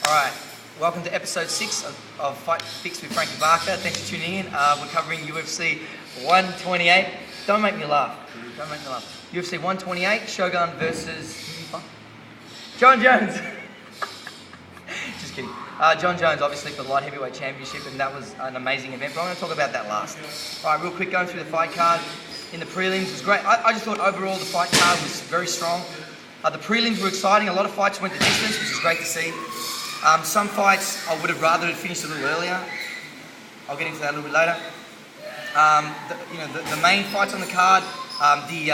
Alright, welcome to episode 6 of Fight Fix with Frankie BARCA. Thanks for tuning in. We're covering UFC 128. Don't make me laugh. Don't make me laugh. UFC 128 Shogun versus John Jones. Just kidding. John Jones, obviously, for the light heavyweight championship, and that was an amazing event, but I'm going to talk about that last. Alright, real quick, going through the fight card. In the prelims, it was great. I just thought overall the fight card was very strong. The prelims were exciting. A lot of fights went the distance, which is great to see. Some fights I would have rather had finished a little earlier. I'll get into that a little bit later. The main fights on the card, the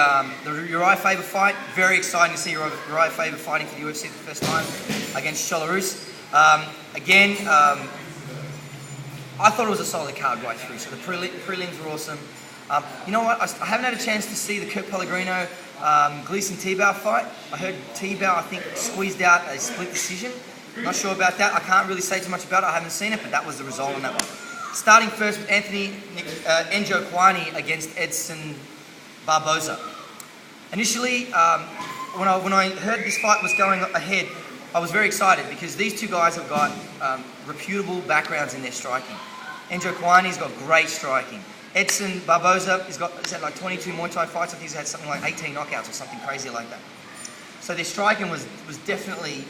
Uriah Faber fight, very exciting to see Uriah Faber fighting for the UFC for the first time against Belarus. I thought it was a solid card right through, so the prelims were awesome. You know what, I haven't had a chance to see the Kurt Pellegrino Gleason Tebow fight. I heard Tebow, I think, squeezed out a split decision. Not sure about that. I can't really say too much about it. I haven't seen it, but that was the result on that one. Starting first with Anthony Njokuani against Edson Barboza. Initially, when I heard this fight was going ahead, I was very excited because these two guys have got reputable backgrounds in their striking. Njokuani's got great striking. Edson Barboza he's had like 22 Muay Thai fights. I think he's had something like 18 knockouts or something crazy like that. So their striking was definitely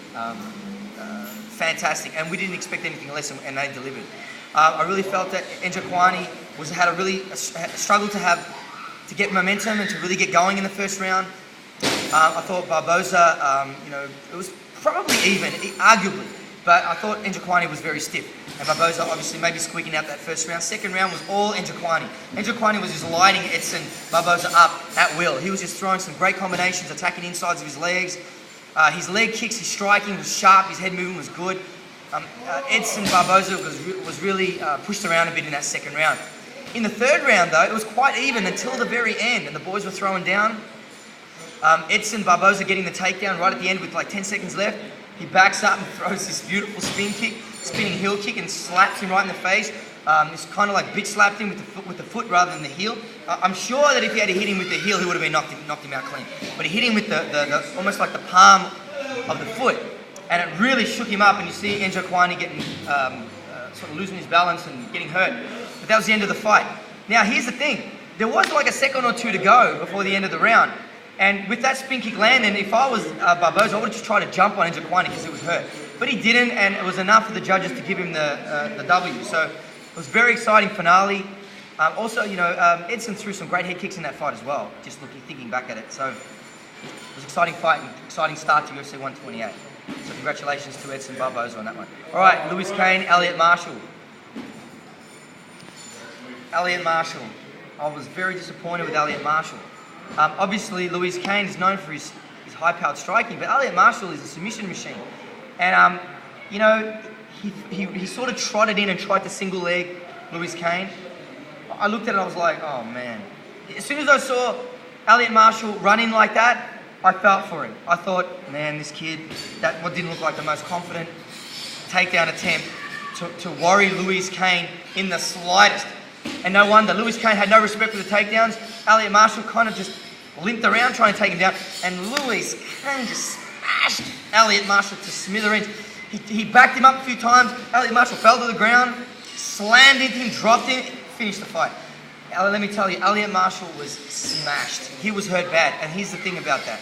fantastic, and we didn't expect anything less, and they delivered. I really felt that Njokuani had a struggle to get momentum and to really get going in the first round. I thought Barboza, it was probably even, arguably, but I thought Njokuani was very stiff. And Barboza obviously maybe squeaking out that first round. Second round was all Njokuani. Njokuani was just lighting Edson Barboza up at will. He was just throwing some great combinations, attacking insides of his legs. His leg kicks, his striking was sharp, his head movement was good. Edson Barboza was really pushed around a bit in that second round. In the third round, though, it was quite even until the very end, and the boys were throwing down. Edson Barboza getting the takedown right at the end with like 10 seconds left. He backs up and throws this beautiful spinning heel kick, and slaps him right in the face. It's kind of like bitch slapped him with the foot rather than the heel. I'm sure that if he had hit him with the heel, he would have been knocked him out clean. But he hit him with the almost like the palm of the foot, and it really shook him up. And you see Njokuani getting sort of losing his balance and getting hurt. But that was the end of the fight. Now here's the thing: there was like a second or two to go before the end of the round. And with that spin kick landing, if I was Barboza, I would have just tried to jump on Njokuani because it was hurt. But he didn't, and it was enough for the judges to give him the W. So it was a very exciting finale. Edson threw some great head kicks in that fight as well, just thinking back at it. So it was an exciting fight and exciting start to UFC 128. So congratulations to Edson Barboza on that one. All right, Lewis Kane, Elliot Marshall. Elliot Marshall. I was very disappointed with Elliot Marshall. Obviously, Lewis Kane is known for his high-powered striking, but Elliot Marshall is a submission machine. And, he sort of trotted in and tried to single leg Lewis Kane. I looked at it, I was like, oh man. As soon as I saw Elliot Marshall run in like that, I felt for him. I thought, man, this kid, what didn't look like the most confident takedown attempt to worry Lewis Kane in the slightest. And no wonder, Lewis Kane had no respect for the takedowns. Elliot Marshall kind of just limped around trying to take him down, and Lewis Kane just smashed Elliot Marshall to smithereens. He backed him up a few times. Elliot Marshall fell to the ground, slammed into him, dropped him, finished the fight. Let me tell you, Elliot Marshall was smashed. He was hurt bad, and here's the thing about that.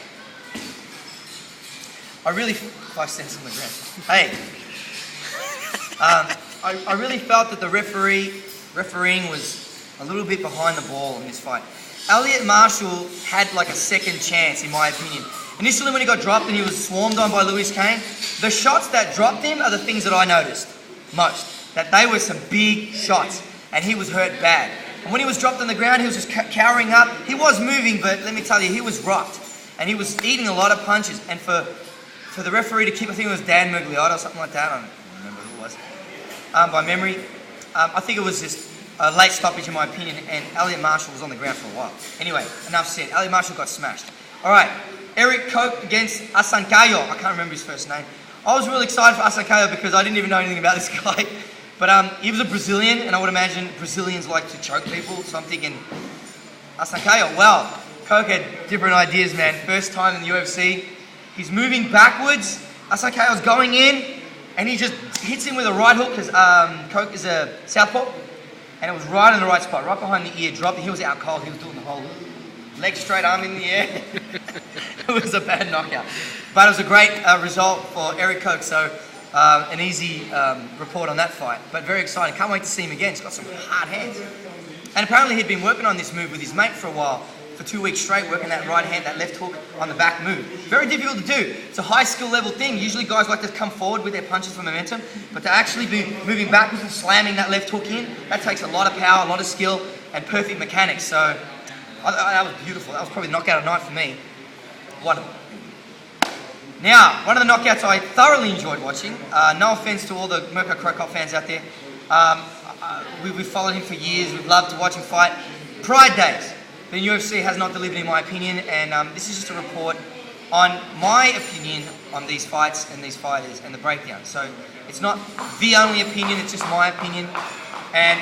5 cents on the ground. Hey. I really felt that the refereeing was a little bit behind the ball in this fight. Elliot Marshall had like a second chance, in my opinion. Initially, when he got dropped and he was swarmed on by Lewis Kane, the shots that dropped him are the things that I noticed most. That they were some big shots, and he was hurt bad. And when he was dropped on the ground, he was just cowering up. He was moving, but let me tell you, he was rocked. And he was eating a lot of punches. And for the referee to keep, I think it was Dan Mugliotta or something like that, I don't remember who it was, by memory, I think it was just a late stoppage in my opinion, and Elliot Marshall was on the ground for a while. Anyway, enough said. Elliot Marshall got smashed. All right, Eric Koch against Asankayo. I can't remember his first name. I was really excited for Asankayo because I didn't even know anything about this guy. But he was a Brazilian, and I would imagine Brazilians like to choke people. So I'm thinking, Asankayo, well, Koch had different ideas, man. First time in the UFC. He's moving backwards. Asankayo's going in, and he just hits him with a right hook, because Coke is a southpaw, and it was right in the right spot, right behind the ear, dropped, he was out cold, he was doing the whole leg straight, arm in the air. It was a bad knockout. But it was a great result for Eric Coke, so an easy report on that fight, but very exciting. Can't wait to see him again. He's got some hard hands. And apparently he'd been working on this move with his mate for a while, for 2 weeks straight, working that right hand, that left hook on the back move. Very difficult to do. It's a high skill level thing. Usually guys like to come forward with their punches for momentum, but to actually be moving backwards and slamming that left hook in, that takes a lot of power, a lot of skill, and perfect mechanics. So that was beautiful. That was probably the knockout of the night for me. Wonderful. Now, one of the knockouts I thoroughly enjoyed watching, no offense to all the Mirko Cro Cop fans out there, we've followed him for years, we've loved to watch him fight. Pride days. The UFC has not delivered in my opinion, and this is just a report on my opinion on these fights and these fighters and the breakdown. So it's not the only opinion, it's just my opinion. And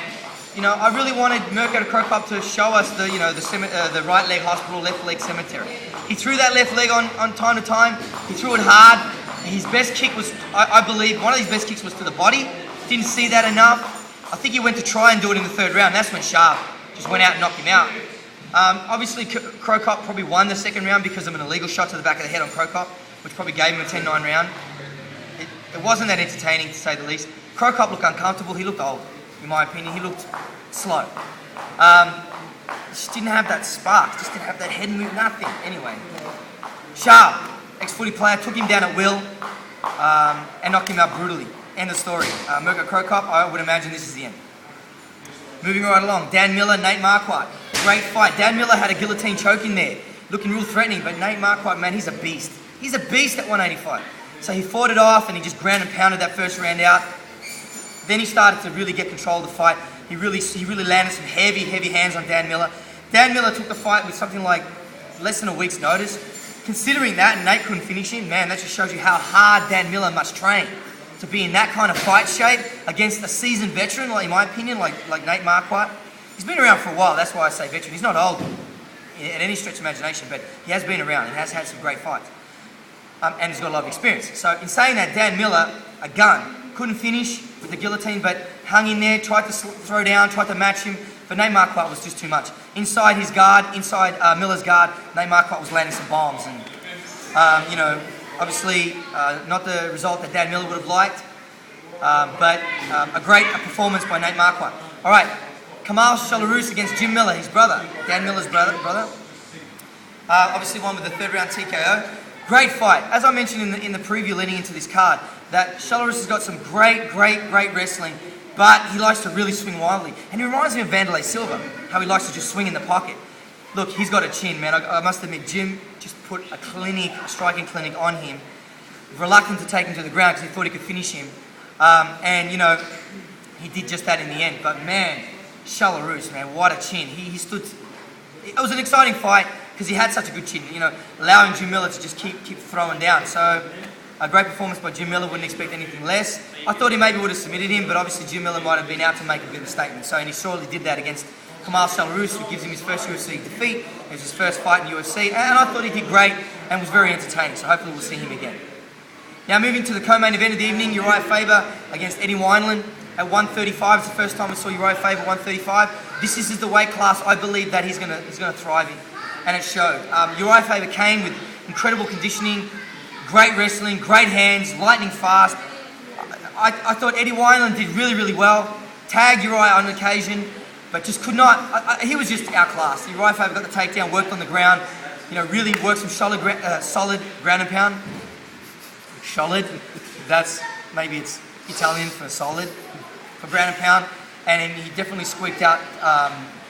you know, I really wanted Mirko Cro Cop to show us the, you know, the right leg hospital, left leg cemetery. He threw that left leg on time to time. He threw it hard. His best kick was, I believe, one of his best kicks was to the body. Didn't see that enough. I think he went to try and do it in the third round. That's when Sharp just went out and knocked him out. Obviously, Cro Cop probably won the second round because of an illegal shot to the back of the head on Cro Cop, which probably gave him a 10-9 round. It wasn't that entertaining, to say the least. Cro Cop looked uncomfortable. He looked old, in my opinion. He looked slow. Just didn't have that spark. Just didn't have that head move, nothing. Anyway, Sharp, ex-footy player, took him down at will and knocked him out brutally. End of story. Mirko Cro Cop, I would imagine this is the end. Moving right along, Dan Miller, Nate Marquardt. Great fight. Dan Miller had a guillotine choke in there, looking real threatening, but Nate Marquardt, man, he's a beast. He's a beast at 185. So he fought it off and he just ground and pounded that first round out. Then he started to really get control of the fight. He really landed some heavy hands on Dan Miller. Dan Miller took the fight with something like less than a week's notice. Considering that and Nate couldn't finish him, man, that just shows you how hard Dan Miller must train to be in that kind of fight shape against a seasoned veteran, like in my opinion, like Nate Marquardt. He's been around for a while, that's why I say veteran. He's not old in any stretch of imagination, but he has been around and has had some great fights. And he's got a lot of experience. So in saying that, Dan Miller, a gun, couldn't finish with the guillotine, but hung in there, tried to throw down, tried to match him, but Nate Marquardt was just too much. Inside his guard, inside Miller's guard, Nate Marquardt was landing some bombs, and you know, obviously not the result that Dan Miller would have liked, but a great performance by Nate Marquardt. All right, Kamal Shalarus against Jim Miller, his brother, Dan Miller's brother. Obviously won with the third round TKO. Great fight. As I mentioned in the preview leading into this card, that Shalarus has got some great wrestling, but he likes to really swing wildly. And he reminds me of Wanderlei Silva, how he likes to just swing in the pocket. Look, he's got a chin, man. I must admit, Jim just put a striking clinic on him. Reluctant to take him to the ground because he thought he could finish him. And, you know, he did just that in the end. But, man, Shalarus, man, what a chin. He stood... It was an exciting fight because he had such a good chin, you know, allowing Jim Miller to just keep throwing down. So, a great performance by Jim Miller, wouldn't expect anything less. I thought he maybe would have submitted him, but obviously Jim Miller might have been out to make a bit of a statement. So, and he surely did that against Kamal Shalarus, who gives him his first UFC defeat. It was his first fight in UFC, and I thought he did great and was very entertaining, so hopefully we'll see him again. Now moving to the co-main event of the evening, Uriah Faber against Eddie Wineland at 135. It's the first time we saw Uriah Faber 135. This is the weight class I believe that he's gonna thrive in, and it showed. Uriah Faber came with incredible conditioning, great wrestling, great hands, lightning fast. I thought Eddie Wineland did really well, tagged Uriah on occasion, but just could not, he was just outclassed. Uriah Faber got the takedown, worked on the ground, you know, really worked some solid ground and pound. Solid, that's, maybe it's Italian for solid, for ground and pound, and he definitely squeaked out,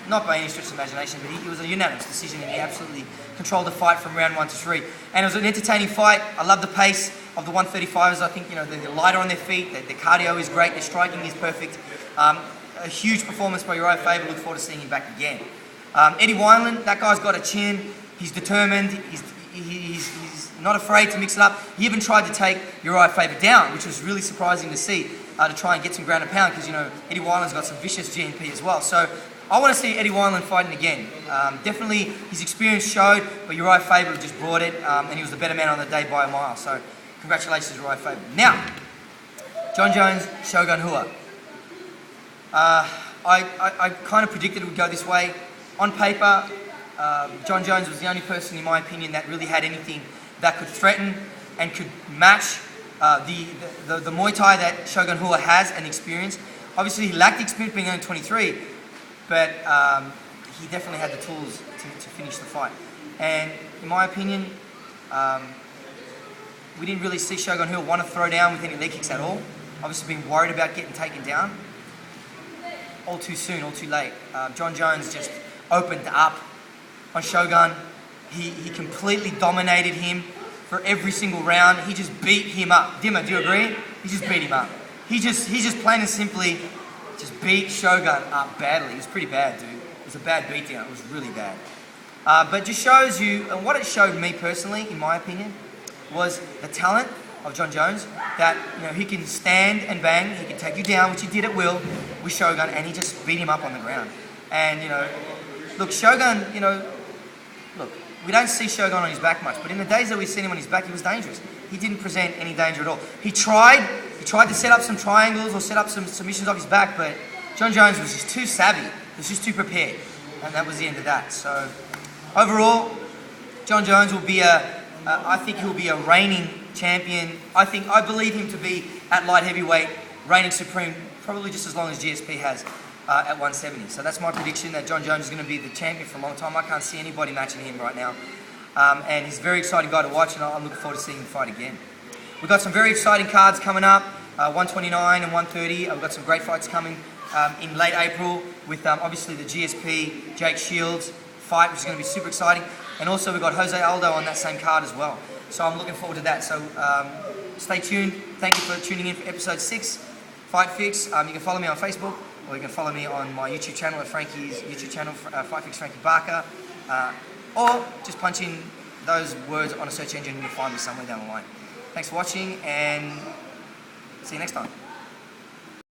not by any stretch of imagination, but it was a unanimous decision, and he absolutely controlled the fight from round 1 to 3. And it was an entertaining fight. I love the pace of the 135ers. I think, you know, they're lighter on their feet, their cardio is great, their striking is perfect. A huge performance by Uriah Faber. Look forward to seeing him back again. Eddie Wineland, that guy's got a chin. He's determined. He's not afraid to mix it up. He even tried to take Uriah Faber down, which was really surprising to see, to try and get some ground and pound, because, you know, Eddie Wineland's got some vicious GNP as well. So I want to see Eddie Wineland fighting again. Definitely his experience showed, but Uriah Faber just brought it, and he was the better man on the day by a mile. So congratulations, Uriah Faber. Now, Jon Jones, Shogun Rua. I kind of predicted it would go this way. On paper, Jon Jones was the only person, in my opinion, that really had anything that could threaten and could match the Muay Thai that Shogun Rua has and experience. Obviously, he lacked the experience being only 23, but he definitely had the tools to finish the fight. And in my opinion, we didn't really see Shogun Rua want to throw down with any leg kicks at all. Obviously, being worried about getting taken down. All too soon, all too late. Jon Jones just opened up on Shogun. He completely dominated him for every single round. He just beat him up. Dimma, do you agree? He just beat him up. He just plain and simply just beat Shogun up badly. It was pretty bad, dude. It was a bad beatdown. It was really bad. But just shows you, and what it showed me personally, in my opinion, was the talent of Jon Jones, that he can stand and bang, he can take you down, which he did at will with Shogun, and he just beat him up on the ground. And look, Shogun, look, we don't see Shogun on his back much, but in the days that we've seen him on his back, he was dangerous. He didn't present any danger at all. He tried to set up some triangles or set up some submissions off his back, but Jon Jones was just too savvy. He was just too prepared, and that was the end of that. So overall, Jon Jones will be I think he'll be a reigning champion. I believe him to be at light heavyweight, reigning supreme, probably just as long as GSP has at 170. So that's my prediction, that Jon Jones is going to be the champion for a long time. I can't see anybody matching him right now. And he's a very exciting guy to watch, and I'm looking forward to seeing him fight again. We've got some very exciting cards coming up, 129 and 130. We've got some great fights coming in late April with obviously the GSP Jake Shields fight, which is going to be super exciting. And also we've got Jose Aldo on that same card as well. So I'm looking forward to that. So stay tuned. Thank you for tuning in for episode 6, Fight Fix. You can follow me on Facebook, or you can follow me on my YouTube channel at Frankie's YouTube channel, Fight Fix Frankie BARCA. Or just punch in those words on a search engine and you'll find me somewhere down the line. Thanks for watching, and see you next time.